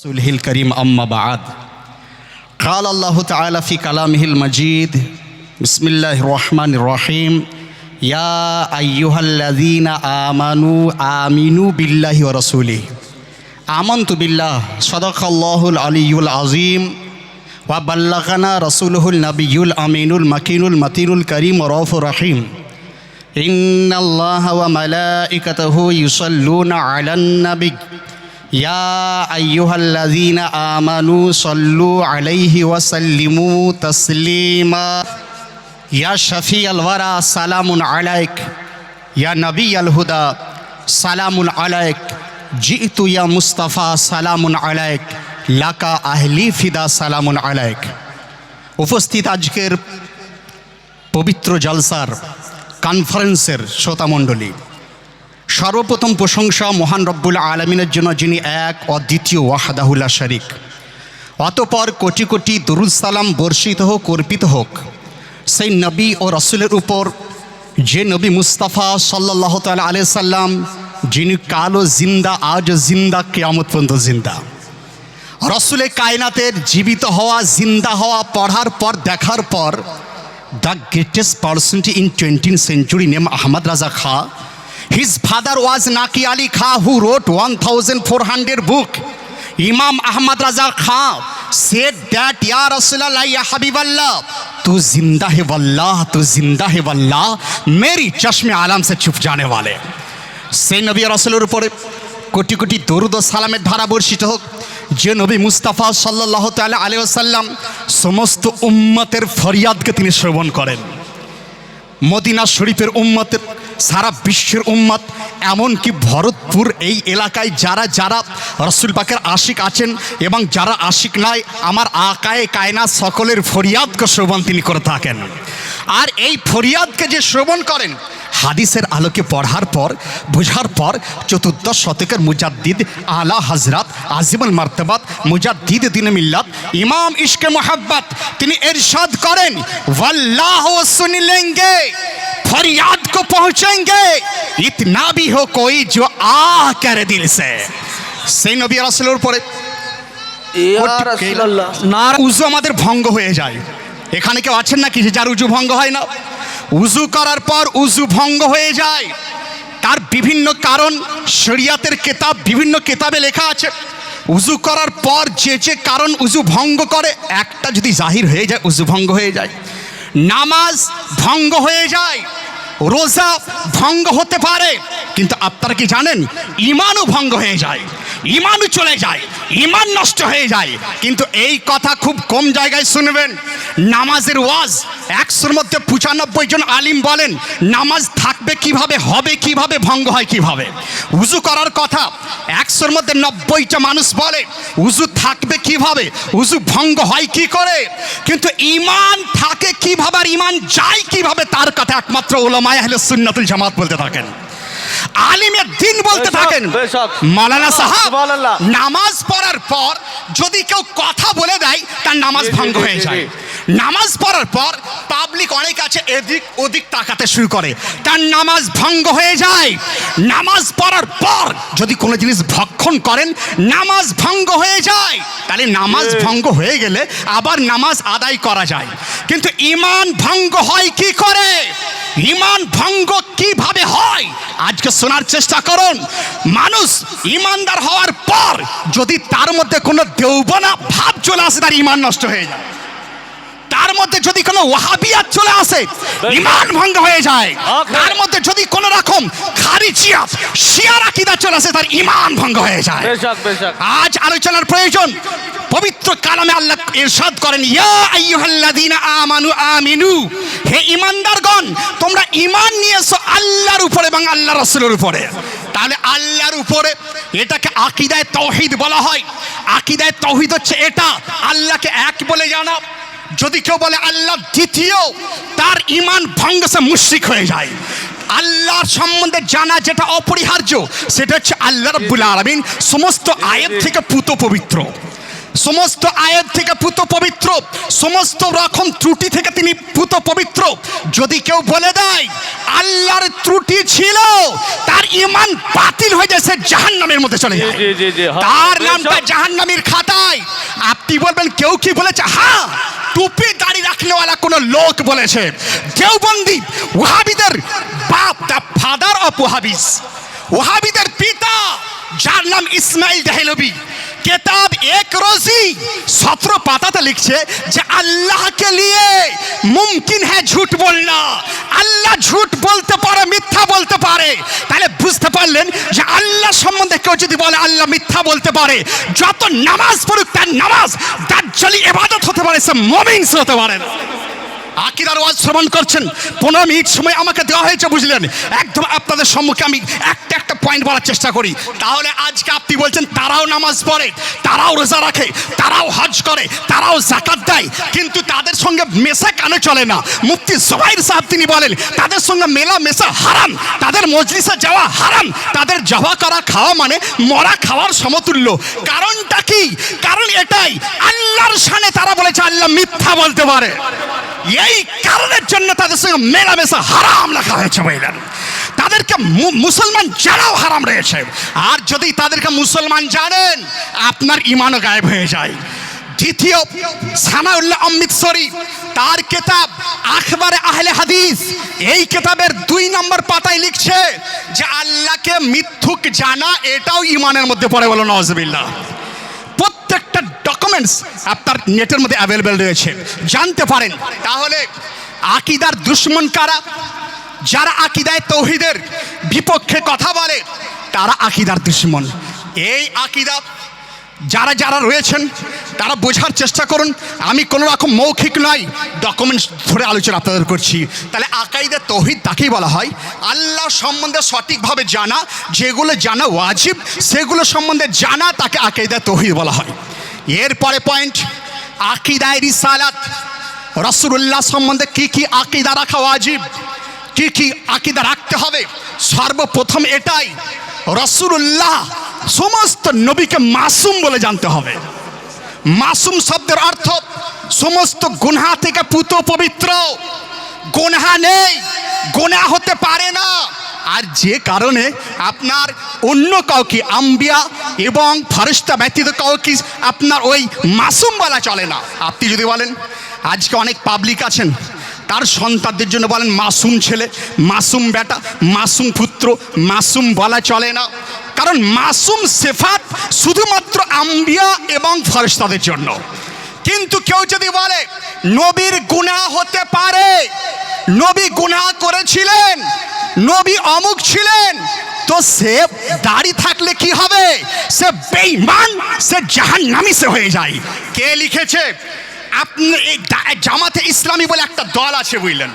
رسوله الكريم أما بعد قال الله تعالى في كلامه المجيد بسم الله الرحمن الرحيم يا أيها الذين آمنوا بالله ورسوله آمنت بالله صدق الله العلي العظيم وبلغنا رسوله النبي الأمين المكين المتين الكريم ورؤوف رحيم إن الله وملائكته يصلون على النبي يا أيها الذين آمنوا صلوا عليه وسلموا تسليما يا شفيع الورى سلام عليك يا نبي الهدى سلام عليك جئت يا مصطفى سلام عليك لك أهلي فدا سلام عليك উপস্থিত আজকের পবিত্র জলসার কনফারেন্সের শ্রোতামণ্ডলী, সর্বপ্রথম প্রশংসা মহান রব্বুল আলমিনের জন্য, যিনি এক অদ্বিতীয় ওয়াহদাহুল লা শারীক। অতঃপর কোটি কোটি দুরূদ সালাম বর্ষিত হোক, অর্পিত হোক সেই নবী ও রসুলের উপর, যে নবী মুস্তাফা সাল্লাল্লাহু তাআলা আলাইহি সাল্লাম, যিনি কালো জিন্দা, আজ জিন্দা, কিয়ামত পর্যন্ত জিন্দা। রসুলে কায়নাতের জীবিত হওয়া, জিন্দা হওয়া, পড়ার পর, দেখার পর, দ্য গ্রেটেস্ট পার্সনটি in 20th century name Ahmad Raza Khan. His father was Naki Ali Khan, who wrote 1400 book. Imam Ahmad Raza Khan said that, Ya Rasulallah, Ya Habiballah, tu zinda hai wallah, tu zinda hai wallah, meri chashme alam se chup jane wale. সেই নবী রাসূলের উপরে কোটি কোটি দরুদ ও সালামের ধারা বর্ষিত হোক, যে নবী মুস্তাফা সাল্লাল্লাহু তাআলা আলাইহি ওয়াসাল্লাম সমস্ত উম্মতের ফরিয়াদকে তিনি শ্রবণ করেন। মদিনা শরীফের উম্মতের, সারা বিশ্বের উম্মত, এমনকি ভরতপুর এই এলাকায় যারা যারা রসুল পাকের আশিক আছেন এবং যারা আশিক নাই, আমার আকায়ে কায়নাত সকলের ফরিয়াদকে শ্রবণ তিনি করে থাকেন। আর এই ফরিয়াদকে যে শ্রবণ করেন, হাদিসের আলোকে পড়ার পর, বোঝার পর, চতুর্দশ শতকের মুজাদ্দিদ আলা হযরত আজিমুল মারতাবাত মুজাদ্দিদ দ্বীন মিল্লাত ইমাম ইশকে মোহাব্বত তিনি ইরশাদ করেন, वल्लाहु सुन लेंगे फरियाद को पहुंचेंगे इतना भी हो कोई जो आह करे दिल से। সেই নবী রাসূলের উপরে না উযু আমাদের ভঙ্গ হয়ে যায়। এখানে কেউ আছেন নাকি যে যার উযু ভঙ্গ হয় না? উযু করার পর উযু ভঙ্গ হয়ে যায়, তার বিভিন্ন কারণ শরিয়াতের কিতাব, বিভিন্ন কিতাবে লেখা আছে। উযু করার পর যে যে কারণ উযু ভঙ্গ করে, একটা যদি জাহির হয়ে যায় উযু ভঙ্গ হয়ে যায়, নামাজ ভঙ্গ হয়ে যায়, রোজা ভঙ্গ হতে পারে, কিন্তু আপনারা কি জানেন ঈমানও ভঙ্গ হয়ে যায়, ঈমানও চলে যায়, ঈমান নষ্ট হয়ে যায়। কিন্তু এই কথা খুব কম জায়গায় শুনবেন। নামাজের ওয়াজ 100-র মধ্যে 95 জন আলিম বলেন নামাজ থাকবে কিভাবে, হবে কিভাবে, ভঙ্গ হয় কিভাবে। উযু করার কথা 100-র মধ্যে 90টা মানুষ বলে উযু থাকবে কিভাবে, উযু ভঙ্গ হয় কি করে, কিন্তু ঈমান থাকে কিভাবে আর ঈমান যায় কিভাবে, তার কথা একমাত্র উলামায়ে আহলে সুন্নাতুল জামাত বলতে থাকেন, আলিমে দ্বীন বলতে থাকেন। মাওলানা সাহেব, নামাজ পড়ার পর যদি কেউ কথা বলে দেয় তার নামাজ ভঙ্গ হয়ে যায়। নামাজ পড়ার পর পাবলিক অনেক আছে এদিক ওদিক তাকাতে শুরু করে, তার নামাজ ভঙ্গ হয়ে যায়। নামাজ পড়ার পর যদি কোনো জিনিস ভক্ষণ করেন, নামাজ ভঙ্গ হয়ে যায়। তাহলে নামাজ ভঙ্গ হয়ে গেলে আবার নামাজ আদায় করা যায়, কিন্তু ঈমান ভঙ্গ হয় কি করে, ঈমান ভঙ্গ কিভাবে হয় আজকে শোনার চেষ্টা করুন। মানুষ ঈমানদার হওয়ার পর যদি তার মধ্যে কোনো দেওবনা ভাব চলে আসে, তার ঈমান নষ্ট হয়ে যায়। তার মধ্যে যদি কোনো ওয়াহাবিয়াত চলে আসে, ঈমান ভঙ্গ হয়ে যায়। তার মধ্যে যদি কোনো রকম খারিজিয়াত, শিয়ার আকীদা চলে আসে, তার ঈমান ভঙ্গ হয়ে যায়। আজ আলোচনার প্রয়োজন। পবিত্র কালামে আল্লাহ ইরশাদ করেন, ইয়া আইয়ুহাল্লাযীনা আমানু আমিনু, হে ঈমানদারগণ তোমরা ঈমান নিয়ে এসো আল্লাহর উপরে এবং আল্লাহর রাসূলের উপরে। তাহলে আল্লাহর উপরে, এটাকে আকীদায়ে তাওহীদ বলা হয়। আকীদায়ে তাওহীদ হচ্ছে এটা, আল্লাহকে এক বলে জানা। যদি কেউ বলে আল্লাহ দ্বিতীয়, তার ঈমান ভঙ্গ, সে মুশরিক হয়ে যায়। আল্লাহর সম্বন্ধে জানা যেটা অপরিহার্য, সেটা হচ্ছে আল্লাহ রাব্বুল আলামিন সমস্ত আয়াত থেকে পুত পবিত্র, সমস্ত আয়াত থেকে পুত পবিত্র, সমস্ত রকম ত্রুটি থেকে তিনি পুত পবিত্র। যদি কেউ বলে দেয় আল্লাহর ত্রুটি ছিল, তার ঈমান বাতিল হয়ে যায়, সে জাহান্নামের মধ্যে চলে যায়, তার নামটা জাহান্নামীর খাতায়। আপনি বলবেন কেউ কি বলেছে? হ্যাঁ, টুপি দাড়ি রাখনেওয়ালা কোন লোক বলেছে। দেওবন্দি ওয়াহাবিদের বাপ, দ্য ফাদার অফ ওয়াহাবিস, ওয়াহাবিদের পিতা, যার নাম ইসমাইল দেহলভি, किताब एक रोजी 17 পাতাতে লিখছে যে আল্লাহকে নিয়ে মুমকিন है झूठ बोलना, আল্লাহ ঝুট বলতে পারে, মিথ্যা বলতে পারে। তাহলে বুঝতে পারলেন যে আল্লাহ সম্বন্ধে কেউ যদি বলে আল্লাহ মিথ্যা বলতে পারে, যত নামাজ পড়ুক তার নামাজ দাজ্জালি ইবাদত হতে পারে, সে মুমিন হতে পারে না। আকিদার ওয়াজ শ্রবণ করছেন, 15 মিনিট সময় আমাকে দেওয়া হয়েছে, বুঝলেন? একদম আপনাদের সম্মুখে আমি একটা পয়েন্ট বলার চেষ্টা করি। তাহলে আজকে আপনি বলছেন তারাও নামাজ পড়ে, তারাও রোজা রাখে, তারাও হজ করে, তারাও যাকাত দেয়, কিন্তু তাদের সঙ্গে মেশা কেন চলে না? মুফতি জুবাইর সাহেব তিনি বলেন তাদের সঙ্গে মেলা মেশা হারাম, তাদের মজলিসে যাওয়া হারাম, তাদের জবা করা খাওয়া মানে মরা খাওয়ার সমতুল্য। কারণটা কি? কারণ এটাই, আল্লাহর শানে তারা বলেছে আল্লাহ মিথ্যা বলতে পারে, এই কারণের জন্য তাদের সঙ্গে মেলামেশা হারাম লেখা হয়েছে। বললেন তাদেরকে মুসলমান জানাও হারাম রয়েছে। আর যদি তাদেরকে মুসলমান জানেন, আপনার ঈমানও গায়েব হয়ে যায়। দ্বিতীয়, সানাউল্লাহ অমৃতসরি তার কিতাব আখবারে আহলে হাদিস, এই কিতাবের 2 নম্বর পাতায় লিখছে যে আল্লাহকে মিথ্যুক জানা এটাও ঈমানের মধ্যে পড়ে, বলো নাউজুবিল্লাহ। প্রত্যেকটা ডকুমেন্টস আপনার নেটের মধ্যে অ্যাভেলেবেল রয়েছে, জানতে পারেন। তাহলে আকিদার দুশ্মন কারা? যারা আকিদায় তৌহিদের বিপক্ষে কথা বলে তারা আকিদার দুশ্মন। এই আকিদা যারা যারা রয়েছেন তারা বোঝার চেষ্টা করুন। আমি কোনো রকম মৌখিক নয়, ডকুমেন্টস ধরে আলোচনা আপনাদের করছি। তাহলে আকাইদে তৌহিদ তাকেই বলা হয় আল্লাহ সম্বন্ধে সঠিকভাবে জানা, যেগুলো জানা ওয়াজিব সেগুলো সম্বন্ধে জানা, তাকে আকাইদে তৌহিদ বলা হয়। এরপরে পয়েন্ট, আকিদায় রিসালাত, রাসূলুল্লাহ সম্বন্ধে কি কি আকিদা রাখা ওয়াজিব, কি কি আকিদা রাখতে হবে। সর্বপ্রথম এটাই, রাসূলুল্লাহ সমস্ত নবীকে মাসুম বলে জানতে হবে। মাসুম শব্দের অর্থ সমস্ত গুনাহ থেকে পুত পবিত্র, গুনাহ নেই, গুনাহ হতে পারে না। আর যে কারণে আপনার অন্য কাউকে আম্বিয়া এবং ফেরেশতা ব্যতীত কাউকে আপনার ওই মাসুম বলা চলে না। আপনি যদি বলেন আজকে অনেক পাবলিক আছেন, তার সন্তানদের জন্য বলেন মাসুম ছেলে, মাসুম বেটা, মাসুম পুত্র, মাসুম বলা চলে না। কারণ মাসুম সিফাত শুধুমাত্র আম্বিয়া এবং ফেরেশতাদের জন্য। কিন্তু কেউ যদি বলে নবীর গুনাহ হতে পারে, নবী গুনাহ করেছিলেন, নবী অমুক ছিলেন, তো সে দাড়ি থাকলে কি হবে? সে বেঈমান, সে জাহান্নামী সে হয়ে যায়। কে লিখেছে? আপনি জামাতে ইসলামী বলে একটা দল আছে, বুঝলেন?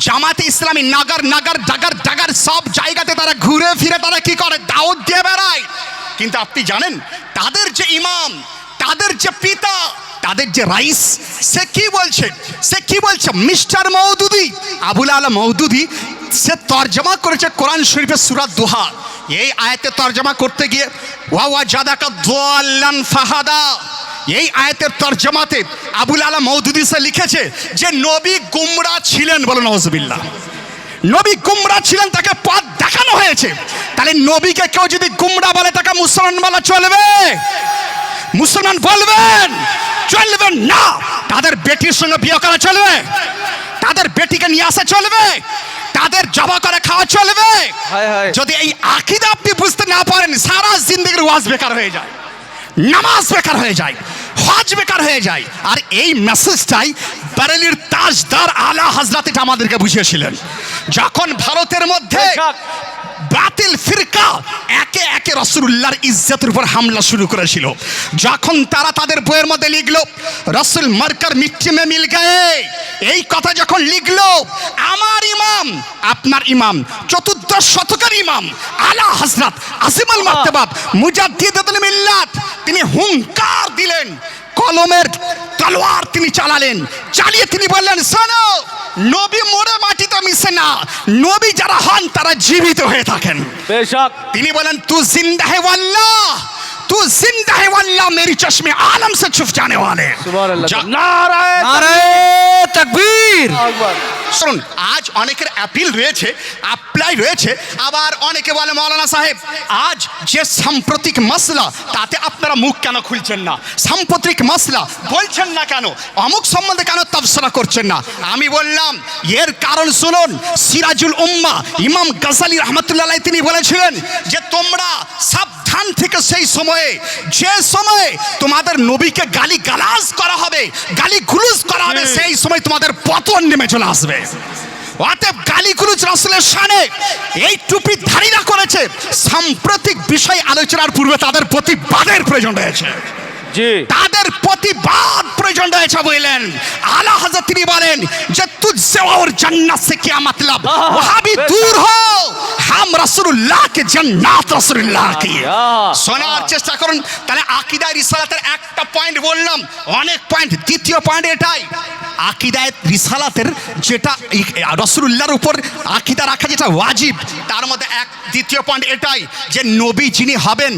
জামাতে ইসলামী নাগার নাগার ডাগার ডাগার সব জায়গাতে তারা ঘুরে ফিরে তারা কি করে? দাওয়াত দিয়ে বেড়ায়। কিন্তু আপনি জানেন তাদের যে ইমাম, তাদের যে পিতা, তাদের যে রাইস, সে কি বলছে? সে কি বলছে? মিস্টার মওদুদি, আবুল আলা মওদুদি, সে তরজমা করেছে কোরআন শরীফের সূরা দুহা। এই আয়াতে তরজমা করতে গিয়ে ওয়া ওয়াজাদাকা দাল্লান ফাহাদা, এই আয়াতের তরজমাতে আবুল আলা মওদুদি সে লিখেছে যে নবী গুমরা ছিলেন, বলো নাউজুবিল্লাহ। নবী গুমরা ছিলেন, তাকে পথ দেখানো হয়েছে। তাহলে নবীকে কেউ যদি গুমরা বলে তাকে মুসলমান বলা চলবে? মুসলমান বলবেন? চলবেন না। তাদের বেটির সঙ্গে বিয়ে করা চলবে? তাদের বেটিকে নিয়ে আসা চলবে? তাদের জবা করে খাওয়া চলবে? যদি এই আকীদা আপনি বুঝতে না পারেন, সারা জিন্দেগির ওয়াজ বেকার হয়ে যায়, নামাজ বেকার হয়ে যায়, হজ বেকার হয়ে যায়। আর এই মেসেজটাই বারেলির তাজদার আলা হযরত এটা আমাদেরকে বুঝিয়েছিলেন। যখন ভারতের মধ্যে বাতিল ফিরকা একে একে রাসূলুল্লাহর ইজ্জতের উপর হামলা শুরু করেছিল, যখন তারা তাদের বইয়ের মধ্যে লিখলো রাসূল মারকার মিট্টি মে মিল গয়ে, এই কথা যখন লিখলো, আমার ইমাম, আপনার ইমাম, 14 শতকের ইমাম আলা হযরত আজিমুল মারতাবা মুজাদ্দিদুল মিল্লাত, তিনি হুঙ্কার দিলেন, কলমের তলোয়ার তিনি চালালেন, চালিয়ে তিনি বললেন, শোনো, নবী মরে মাটিতে মিশে না, নবী যারা হন তারা জীবিত হয়ে থাকেন। বেশক তিনি বলেন তু জিন্দা হে ওয়াল্লাহ, तू जिंदा है वल्लाह मेरी चश्मे आलम से छुप जाने वाले। নারে তাকবীর। শুনুন, আজ অনেকের অ্যাপিল রয়েছে, অ্যাপ্লাই রয়েছে, আবার অনেকে বলে মৌলানা সাহেব আজ যে সাম্প্রতিক মাসলা তাতে আপনারা মুখ কেন খুলছেন না, সাম্প্রতিক মাসলা বলছেন না কেন, অমুক সম্বন্ধে কেন তাফসীর করছেন না। আমি বললাম এর কারণ শুনুন, সিরাজুল উম্মাহ ইমাম গাজালি রাহমাতুল্লাহ আলাইহি তিনি বলেছিলেন যে তোমরা সাবধান থেকে সেই সময়ে, যে সময়ে তোমাদের নবীকে গালি গালাজ করা হবে, গালি গুলুজ করা হবে, সেই সময় তোমাদের পতন নেমে চলে আসবে। অতএব গালিগুলোজ রাসূলের শানে এই টুপিধারীরা করেছে, সাম্প্রতিক বিষয় আলোচনার পূর্বে তাদের প্রতিবাদের প্রয়োজন রয়েছে, তাদের প্রতিবাদ প্রয়োজন রয়েছে। বললেন আলা হযরত তিনি বলেন যে তুঝসে और जन्नत से क्या मतलब, वहां भी दूर हो हम রাসূলুল্লাহ কে জান্নাত রাসূলুল্লাহ কি। শোনার চেষ্টা করুন। তাহলে আকীদায়ে রিসালাতের একটা পয়েন্ট বললাম, অনেক পয়েন্ট। দ্বিতীয় পয়েন্ট এটাই, আকীদায়ে রিসালাতের যেটা রাসূলুল্লাহর উপর আকীদা রাখা যেটা ওয়াজিব, তার মধ্যে এক দ্বিতীয় পয়েন্ট এটাই যে নবী যিনি হবেন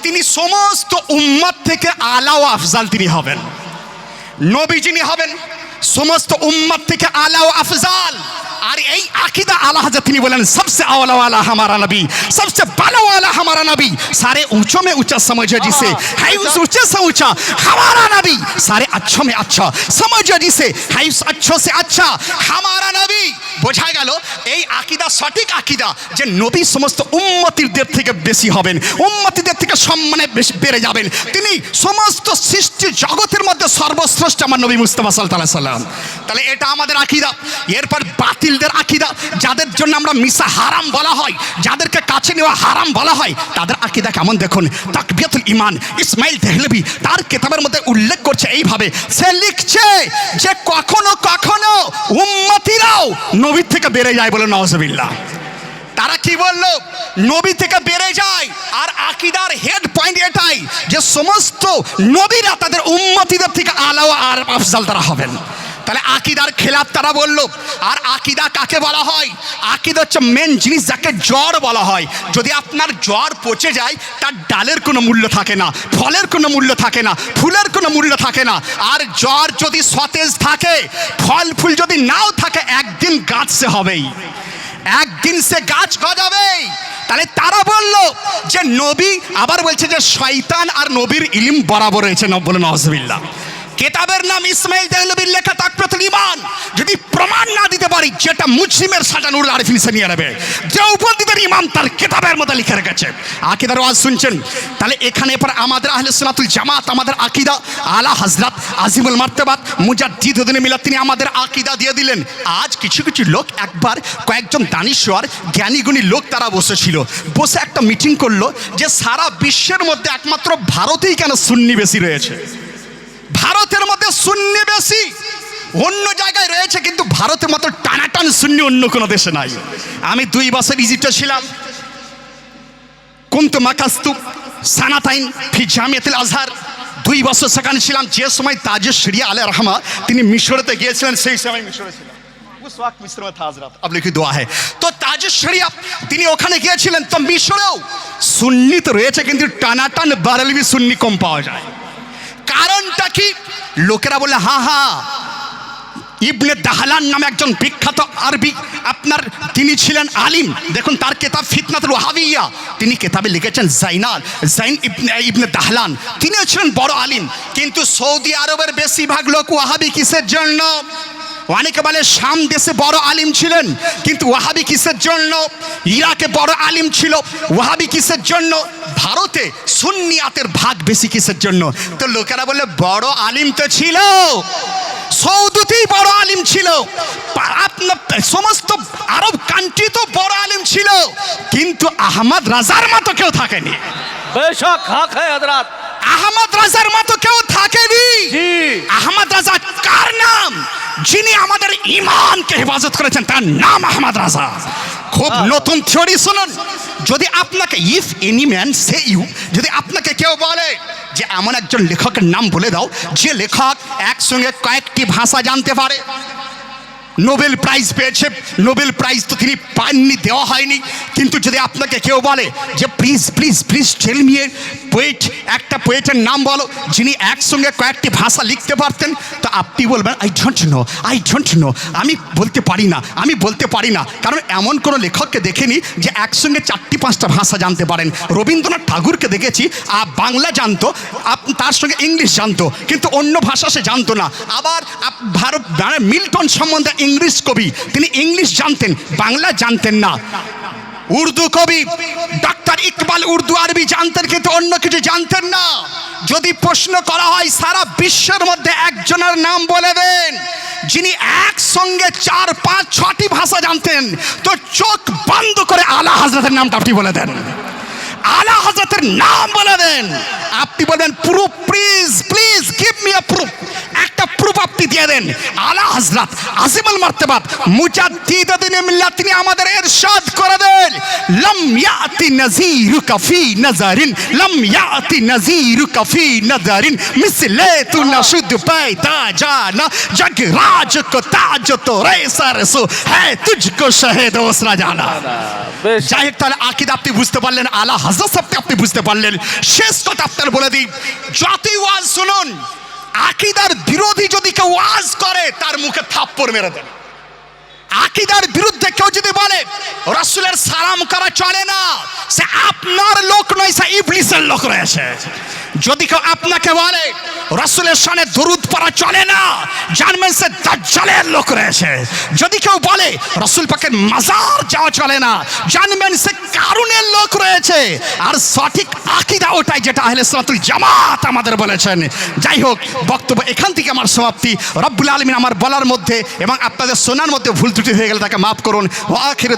তিনি সমস্ত উম্মত থেকে আলা ও আফজাল তিনি হবেন। নবী যিনি হবেন সমস্ত উম্মত থেকে আলা ও আফজাল। আর এই আকীদা আলা হযরত তিনি বলেন सबसे आला वाला हमारा नबी, सबसे बाला वाला हमारा नबी, सारे ऊंचों में ऊंचा समझे जिसे है उस ऊंचे से ऊंचा हमारा नबी, सारे अच्छों में अच्छा समझे जिसे है उस अच्छों से अच्छा हमारा नबी। বোঝা গেল এই আকীদা সঠিক আকীদা যে নবী সমস্ত উম্মতিদের থেকে বেশি হবেন, উম্মতিদের থেকে সম্মানে বেশি বেড়ে যাবেন, তিনি সমস্ত সৃষ্টি জগতের মধ্যে সর্বশ্রেষ্ঠ আমার নবী মুস্তাফা সাল্লাল্লাহু আলাইহি সাল্লাম। তাহলে এটা আমাদের আকীদা। এরপর বাতিলদের আকীদা, যাদের জন্য আমরা মিশা হারাম বলা হয়, যাদেরকে কাছে নেওয়া হারাম বলা হয়, তাদের আকীদা কেমন দেখুন। তাকবিয়াতুল ঈমান ইসমাইল দেহলভী তার কিতাবের মধ্যে উল্লেখ করছে এইভাবে, সে লিখছে যে কখনো কখনো উম্মতিরাও নবী থেকে বেড়ে যায়, বলে নাউজুবিল্লাহ। তারা কি বললো? নবী থেকে বেড়ে যায়। আর আকীদার হেড পয়েন্ট এটাই যে সমস্ত নবীরা তাদের উম্মতিদের থেকে আলা আর আফজাল তারা হবেন। তাহলে আকীদার খেলাফ তারা বললো। আর আকীদা কাকে বলা হয়? আকীদা হচ্ছে মেন জিনিস যাকে জ্বর বলা হয়। যদি আপনার জ্বর পচে যায় তার ডালের কোনো মূল্য থাকে না, ফলের কোনো মূল্য থাকে না, ফুলের কোনো মূল্য থাকে না। আর জ্বর যদি সতেজ থাকে, ফল ফুল যদি নাও থাকে, একদিন গাছ সে হবেই, একদিন সে গাছ গজাবেই। তাহলে তারা বলল যে নবী, আবার বলছে যে শয়তান আর নবীর ইলম বরাবর রয়েছে, বলে নাউজুবিল্লাহ। কিতাবের নাম ইসমাইল দেহলভীর লেখা তাকবিয়াতুল ঈমান। যদি প্রমাণ না দিতে পারি, যেটা মুসলিমের সাজানুর আরিফিন সে নিয়ে নেবে, যে উপদিদের ইমাম তার কিতাবের মধ্যে লিখে রেখেছে। আকীদার ওয়াজ শুনছেন। তাহলে এখানে এবার আমাদের আহলে সুন্নাতুল জামাত, আমাদের আকীদা আলা হযরত আজিমুল মারতাবাত মুজাদ্দিদুদ্দিন মিলাত তিনি আমাদের আকীদা দিয়ে দিলেন। আজ কিছু কিছু লোক, একবার কয়েকজন দানিশ্বর জ্ঞানীগুণী লোক তারা বসেছিল, বসে একটা মিটিং করলো যে সারা বিশ্বের মধ্যে একমাত্র ভারতেই কেন সুন্নি বেশি রয়েছে, ভারতের মধ্যে সুন্নি বেশি, অন্য জায়গায় রয়েছে কিন্তু ভারতের মতো টানাটান সুন্নি অন্য কোনো দেশে নাই। আমি 2 বছর ইজিপ্টে ছিলাম, কুনতু মাকাস্তু সানাতাইন ফি জামিয়াতুল আজহার, 2 বছর সেখানে ছিলাম। যে সময় তাজুশ শরিয়া আলাইহির রহমা তিনি মিশরেতে গিয়েছিলেন, সেই সময় মিশরে ছিলাম, उस वक्त मिस्र में था हजरत, अब लिखी दुआ है। तो তাজুশ শরিয়া তিনি ওখানে গিয়েছিলেন। তো মিশরেও সুন্নি তো রয়েছে কিন্তু টানাটান বারেলভি সুন্নি কম পাওয়া যায়। কারণটা কি? লোকেরা বলে হ্যাঁ হ্যাঁ, ইবনে দাহলান নামে একজন বিখ্যাত আরবি আপনার তিনি ছিলেন আলিম। দেখুন তার কিতাব ফিতনাতুল ওয়াহাবিয়া, তিনি কিতাবে লিখেছেন জাইন ইবনে দাহলান, তিনিও ছিলেন বড় আলিম। কিন্তু সৌদি আরবের বেশিরভাগ লোক ওয়াহাবি কিসের জন্য? অনেকে বলে শাম দেশে বড় আলিম ছিলেন, কিন্তু ওয়াহাবি কিসের জন্য? ইরাকে বড় আলিম ছিল, ওয়াহাবি কিসের জন্য? ভারতে সুন্নিয়াতের ভাগ বেশি কিসের জন্য? তো লোকেরা বলে বড় আলিম তো ছিল, সৌদিতেই বড় আলিম ছিল, আপনার সমস্ত আরব কান্ট্রি তো বড় আলিম ছিল, কিন্তু আহমদ রাজার মতো কেউ থাকেনি। বেশক হক হ্যায় হযরত, আহমদ রাজার মতো কেউ থাকেনি। আহমদ রাজা কার নাম? যিনি আমাদের ঈমানকে হেফাজত করেছেন, তার নাম আহমদ রাজা। খুব নতুন থিওরি শুনুন। যদি আপনাকে if any man say you, যদি আপনাকে কেউ বলে যে এমন একজন লেখকের নাম বলে দাও যে লেখক একসঙ্গে কয়েকটি ভাষা জানতে পারে, নোবেল প্রাইজ পেয়েছে। নোবেল প্রাইজ তো তিনি পাননি, দেওয়া হয়নি। কিন্তু যদি আপনাকে কেউ বলে যে please please please tell me a poet, একটা পোয়েটের নাম বলো যিনি একসঙ্গে কয়েকটি ভাষা লিখতে পারতেন, তো আপনি বলবেন আই ডোন্ট নো, আমি বলতে পারি না, আমি বলতে পারি না। কারণ এমন কোনো লেখককে দেখিনি যে একসঙ্গে 4-5টা ভাষা জানতে পারেন। রবীন্দ্রনাথ ঠাকুরকে দেখেছি বাংলা জানতো, তার সঙ্গে ইংলিশ জানতো, কিন্তু অন্য ভাষা সে জানতো না। আবার মিল্টন সম্বন্ধে ইংলিশ কবি, তিনি ইংলিশ জানতেন, বাংলা জানতেন না। উর্দু কবি ডক্টর ইকবাল উর্দু আরবি জানতেন, কিন্তু অন্য কিছু জানতেন না। যদি প্রশ্ন করা হয় সারা বিশ্বের মধ্যে একজনের নাম বলে দেন যিনি একসঙ্গে 4-5-6টি ভাষা জানতেন, তো চোখ বন্ধ করে আলা হযরতের নামটা আপনি বলে দেন, আলা হযরতের নাম বলে দেন। আপনি বলবেন proof, please please give me a proof, একটা প্রুফ আপনি দিয়ে দেন। আলা হযরত আজিমুল মারতাবাত মুজাদ্দিদুদ্দিন মিল্লাত তিনি আমাদের ইরশাদ করে দেন, লাম ইয়াতি নাযীরুকা ফি নাযারিন, লাম ইয়াতি নাযীরুকা ফি নাযারিন, মিসলে তু নাশুদ পায়দা জানা, জগ রাজ কো তাজ তো রে সরসু হ্যায় তুঝকো শাহেদ ওসরা জানা। যাই হোক, তাহলে আকীদা আপনি বুঝতে পারলেন, আলা হযরত সাহেবকে আপনি বুঝতে পারলেন। শেষ কথা আপনার বলে দিই, যতই ওয়াজ শুনুন, আকীদার বিরোধী যদি কেউ ওয়াজ করে তার মুখে থাপ্পড় মেরে দেন। আকীদার বিরুদ্ধে কেউ যদি বলে রাসূলের সালাম করা চলে না, সে আপনার লোক নয়, সে ইবলিসের লোক রয়েছে। যদি কেউ আপনাকে বলে রাসূলের শানে দরুদ পড়া চলে না, জানবেন সে দাজ্জালের লোক রয়েছে। যদি কেউ বলে রাসূল পাকের মাজার যাওয়া চলে না, জানবেন সে কারুনের লোক রয়েছে। আর সঠিক আকীদা ওটাই যেটা আহলে সুন্নাতুল জামাত আমাদের বলেছেন। যাই হোক, বক্তব্য এখান থেকে আমার সমাপ্তি। রব্বুল আলামিন আমার বলার মধ্যে এবং আপনাদের শোনার মধ্যে ভুল ত্রুটি হয়ে গেলে তাকে মাফ করুন। ওয়া আখির